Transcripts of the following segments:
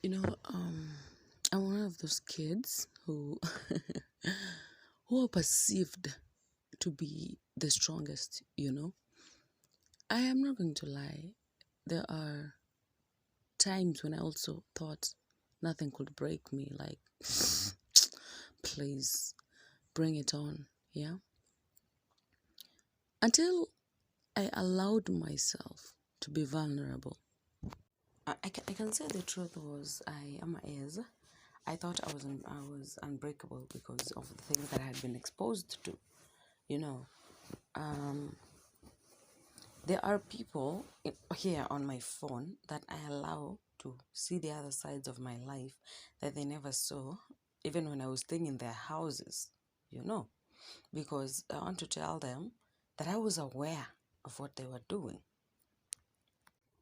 You know, I'm one of those kids who who are perceived to be the strongest, you know. I am not going to lie. There are times when I also thought nothing could break me, like please bring it on, yeah? Until I allowed myself to be vulnerable. I can say the truth was I thought I was unbreakable because of the things that I had been exposed to. You know, um, there are people here on my phone that I allow to see the other sides of my life that they never saw, even when I was staying in their houses. You know, because I want to tell them that I was aware of what they were doing.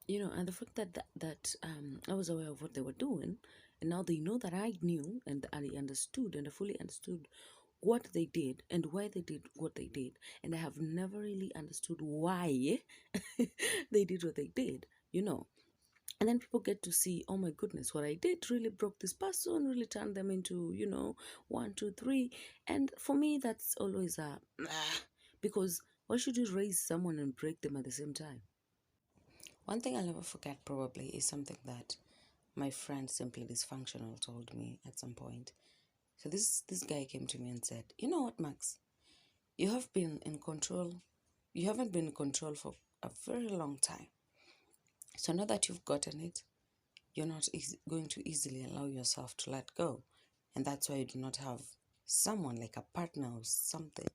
You know, and the fact that I was aware of what they were doing, and now they know that I knew and I understood and I fully understood what they did and why they did what they did, and I have never really understood why they did what they did, you know. And then people get to see, oh my goodness, what I did really broke this person, really turned them into, you know, one, two, three. And for me, that's always a because why should you raise someone and break them at the same time? One thing I'll never forget probably is something that my friend Simply Dysfunctional told me at some point. So this guy came to me and said, "You know what, Max? You have been in control. You haven't been in control for a very long time. So now that you've gotten it, you're not going to easily allow yourself to let go. And that's why you do not have someone like a partner or something."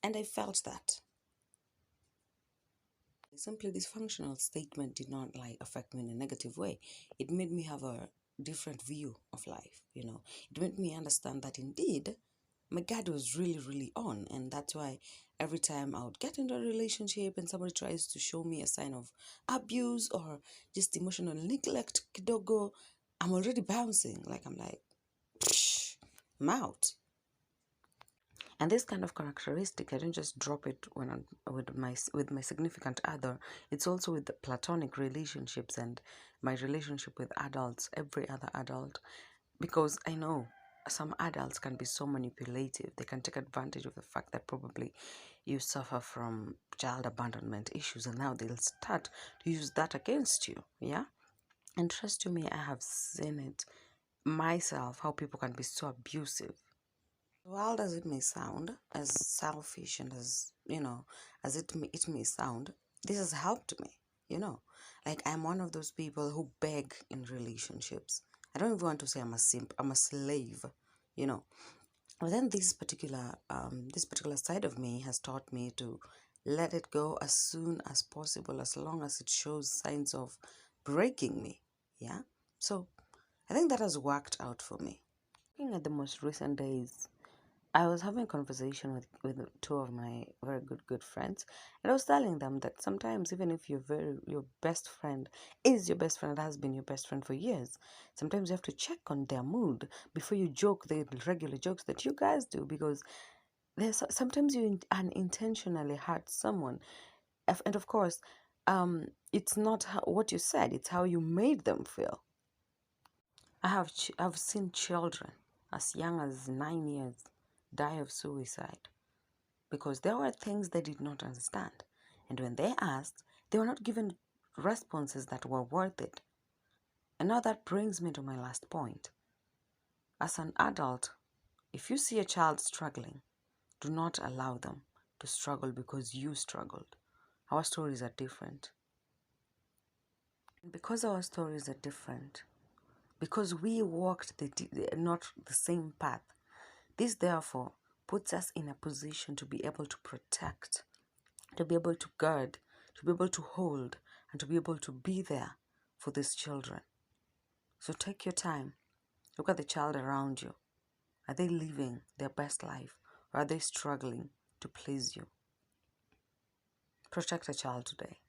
And I felt that. Simply Dysfunctional statement did not like affect me in a negative way. It made me have a different view of life, you know. It made me understand that indeed my guard was really, really on. And that's why every time I would get into a relationship and somebody tries to show me a sign of abuse or just emotional neglect, kidogo, I'm already bouncing. Like I'm like, psh, I'm out. And this kind of characteristic, I don't just drop it when I'm with my significant other. It's also with the platonic relationships and my relationship with adults, every other adult, because I know some adults can be so manipulative. They can take advantage of the fact that probably you suffer from child abandonment issues, and now they'll start to use that against you. Yeah, and trust you me, I have seen it myself, how people can be so abusive. Wild as it may sound, as selfish and as, you know, as it may sound, this has helped me, you know. Like I'm one of those people who beg in relationships. I don't even want to say I'm a simp, I'm a slave, you know. But then this particular side of me has taught me to let it go as soon as possible, as long as it shows signs of breaking me. Yeah. So I think that has worked out for me. Looking at the most recent days, I was having a conversation with two of my very good friends, and I was telling them that sometimes even if your best friend is your best friend, has been your best friend for years, sometimes you have to check on their mood before you joke the regular jokes that you guys do, because there's sometimes you unintentionally hurt someone. And of course, it's not what you said, it's how you made them feel. I've seen children as young as 9 years die of suicide because there were things they did not understand. And when they asked, they were not given responses that were worth it. And now that brings me to my last point. As an adult, if you see a child struggling, do not allow them to struggle because you struggled. Our stories are different. And because our stories are different, because we walked not the same path, this therefore puts us in a position to be able to protect, to be able to guard, to be able to hold, and to be able to be there for these children. So take your time. Look at the child around you. Are they living their best life, or are they struggling to please you? Protect a child today.